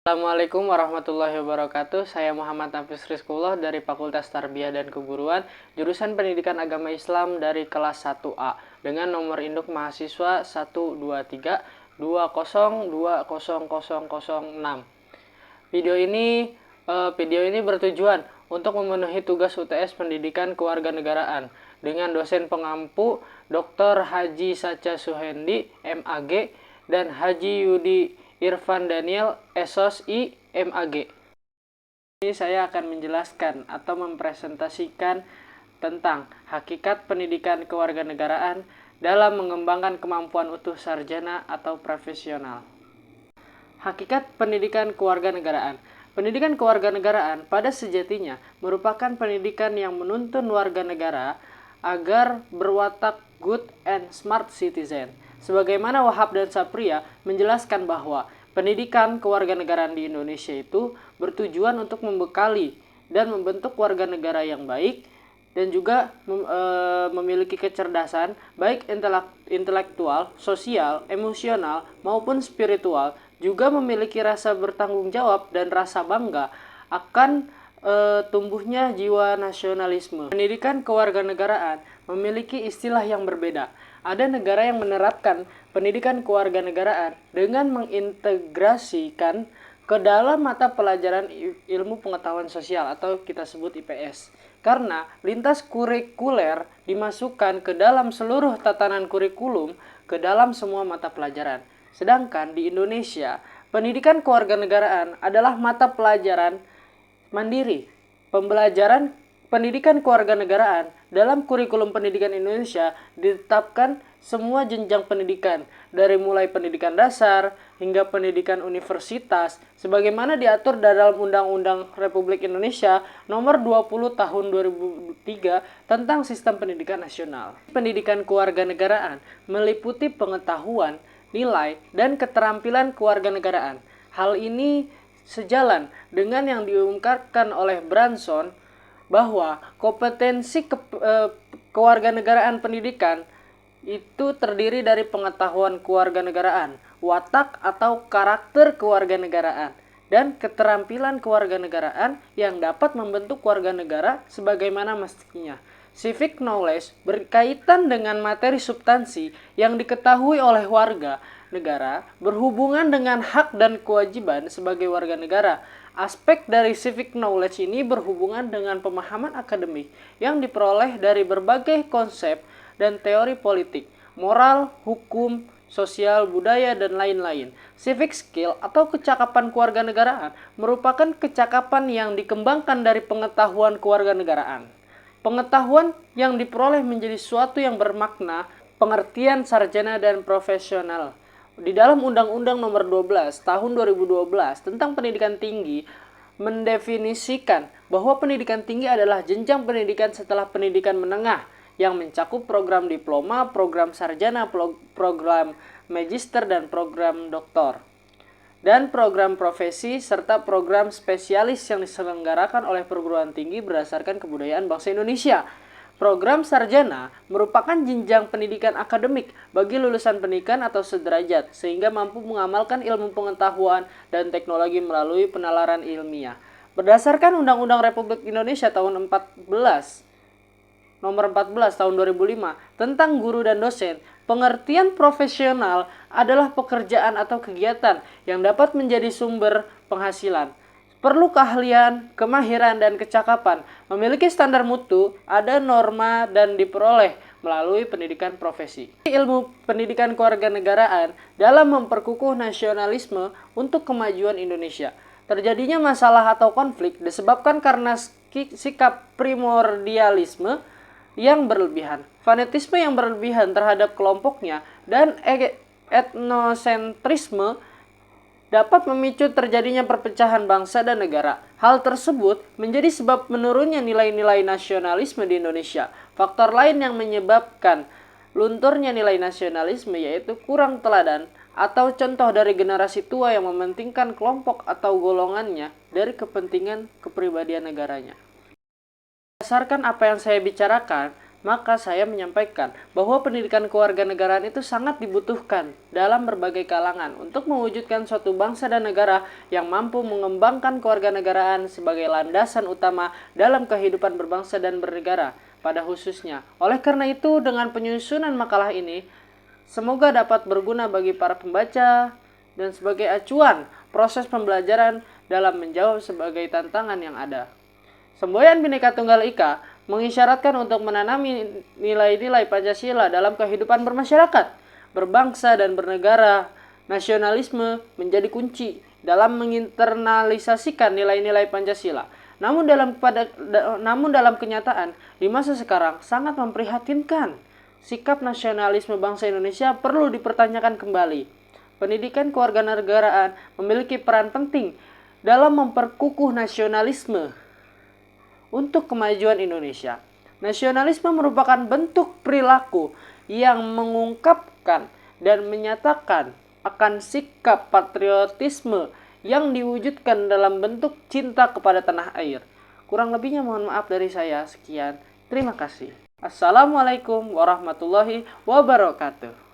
Assalamualaikum warahmatullahi wabarakatuh. Saya Muhammad Hafiz Rizkullah dari Fakultas Tarbiyah dan Keguruan, jurusan Pendidikan Agama Islam dari kelas 1A dengan nomor induk mahasiswa 12320200006. Video ini bertujuan untuk memenuhi tugas UTS Pendidikan Kewarganegaraan dengan dosen pengampu Dr. Haji Sacha Suhendi, MAG, dan Haji Yudi Irfan Daniel, SOSI, MAG. Ini saya akan menjelaskan atau mempresentasikan tentang hakikat pendidikan kewarganegaraan dalam mengembangkan kemampuan utuh sarjana atau profesional. Hakikat pendidikan kewarganegaraan. Pendidikan kewarganegaraan pada sejatinya merupakan pendidikan yang menuntun warga negara agar berwatak good and smart citizen. Sebagaimana Wahab dan Sapria menjelaskan bahwa pendidikan kewarganegaraan di Indonesia itu bertujuan untuk membekali dan membentuk warga negara yang baik dan juga memiliki kecerdasan baik intelektual, sosial, emosional maupun spiritual, juga memiliki rasa bertanggung jawab dan rasa bangga akan tumbuhnya jiwa nasionalisme. Pendidikan kewarganegaraan memiliki istilah yang berbeda. Ada negara yang menerapkan pendidikan kewarganegaraan dengan mengintegrasikan ke dalam mata pelajaran ilmu pengetahuan sosial atau kita sebut IPS. Karena lintas kurikuler dimasukkan ke dalam seluruh tatanan kurikulum ke dalam semua mata pelajaran. Sedangkan di Indonesia, pendidikan kewarganegaraan adalah mata pelajaran mandiri. Pembelajaran pendidikan kewarganegaraan dalam kurikulum pendidikan Indonesia ditetapkan semua jenjang pendidikan, dari mulai pendidikan dasar hingga pendidikan universitas, sebagaimana diatur dalam Undang-Undang Republik Indonesia Nomor 20 Tahun 2003 tentang Sistem Pendidikan Nasional. Pendidikan kewarganegaraan meliputi pengetahuan, nilai, dan keterampilan kewarganegaraan. Hal ini sejalan dengan yang diungkapkan oleh Branson bahwa kompetensi kewarganegaraan pendidikan itu terdiri dari pengetahuan kewarganegaraan, watak atau karakter kewarganegaraan, dan keterampilan kewarganegaraan yang dapat membentuk warga negara sebagaimana mestinya. Civic knowledge berkaitan dengan materi substansi yang diketahui oleh warga negara berhubungan dengan hak dan kewajiban sebagai warga negara. Aspek dari civic knowledge ini berhubungan dengan pemahaman akademik yang diperoleh dari berbagai konsep dan teori politik, moral, hukum, sosial, budaya, dan lain-lain. Civic skill atau kecakapan kewarganegaraan merupakan kecakapan yang dikembangkan dari pengetahuan kewarganegaraan. Pengetahuan yang diperoleh menjadi suatu yang bermakna, pengertian sarjana dan profesional. Di dalam Undang-Undang Nomor 12 Tahun 2012 tentang Pendidikan Tinggi mendefinisikan bahwa pendidikan tinggi adalah jenjang pendidikan setelah pendidikan menengah yang mencakup program diploma, program sarjana, program magister, dan program doktor, dan program profesi serta program spesialis yang diselenggarakan oleh perguruan tinggi berdasarkan kebudayaan bangsa Indonesia. Program sarjana merupakan jenjang pendidikan akademik bagi lulusan pendidikan atau sederajat sehingga mampu mengamalkan ilmu pengetahuan dan teknologi melalui penalaran ilmiah. Berdasarkan Undang-Undang Republik Indonesia tahun 14 Nomor 14 Tahun 2005 tentang guru dan dosen, pengertian profesional adalah pekerjaan atau kegiatan yang dapat menjadi sumber penghasilan. Perlu keahlian, kemahiran, dan kecakapan, memiliki standar mutu, ada norma, dan diperoleh melalui pendidikan profesi. Ilmu pendidikan kewarganegaraan dalam memperkukuh nasionalisme untuk kemajuan Indonesia. Terjadinya masalah atau konflik disebabkan karena sikap primordialisme yang berlebihan, fanatisme yang berlebihan terhadap kelompoknya, dan etnosentrisme dapat memicu terjadinya perpecahan bangsa dan negara. Hal tersebut menjadi sebab menurunnya nilai-nilai nasionalisme di Indonesia. Faktor lain yang menyebabkan lunturnya nilai nasionalisme yaitu kurang teladan atau contoh dari generasi tua yang mementingkan kelompok atau golongannya dari kepentingan kepribadian negaranya. Berdasarkan apa yang saya bicarakan, Maka saya menyampaikan bahwa pendidikan kewarganegaraan itu sangat dibutuhkan dalam berbagai kalangan untuk mewujudkan suatu bangsa dan negara yang mampu mengembangkan kewarganegaraan sebagai landasan utama dalam kehidupan berbangsa dan bernegara pada khususnya. Oleh karena itu, dengan penyusunan makalah ini, semoga dapat berguna bagi para pembaca dan sebagai acuan proses pembelajaran dalam menjawab sebagai tantangan yang ada. Semboyan Bhinneka Tunggal Ika mengisyaratkan untuk menanami nilai-nilai Pancasila dalam kehidupan bermasyarakat, berbangsa dan bernegara. Nasionalisme menjadi kunci dalam menginternalisasikan nilai-nilai Pancasila. Namun dalam kenyataan, di masa sekarang sangat memprihatinkan. Sikap nasionalisme bangsa Indonesia perlu dipertanyakan kembali. Pendidikan kewarganegaraan memiliki peran penting dalam memperkukuh nasionalisme untuk kemajuan Indonesia. Nasionalisme merupakan bentuk perilaku yang mengungkapkan dan menyatakan akan sikap patriotisme yang diwujudkan dalam bentuk cinta kepada tanah air. Kurang lebihnya mohon maaf dari saya. Sekian. Terima kasih. Assalamualaikum warahmatullahi wabarakatuh.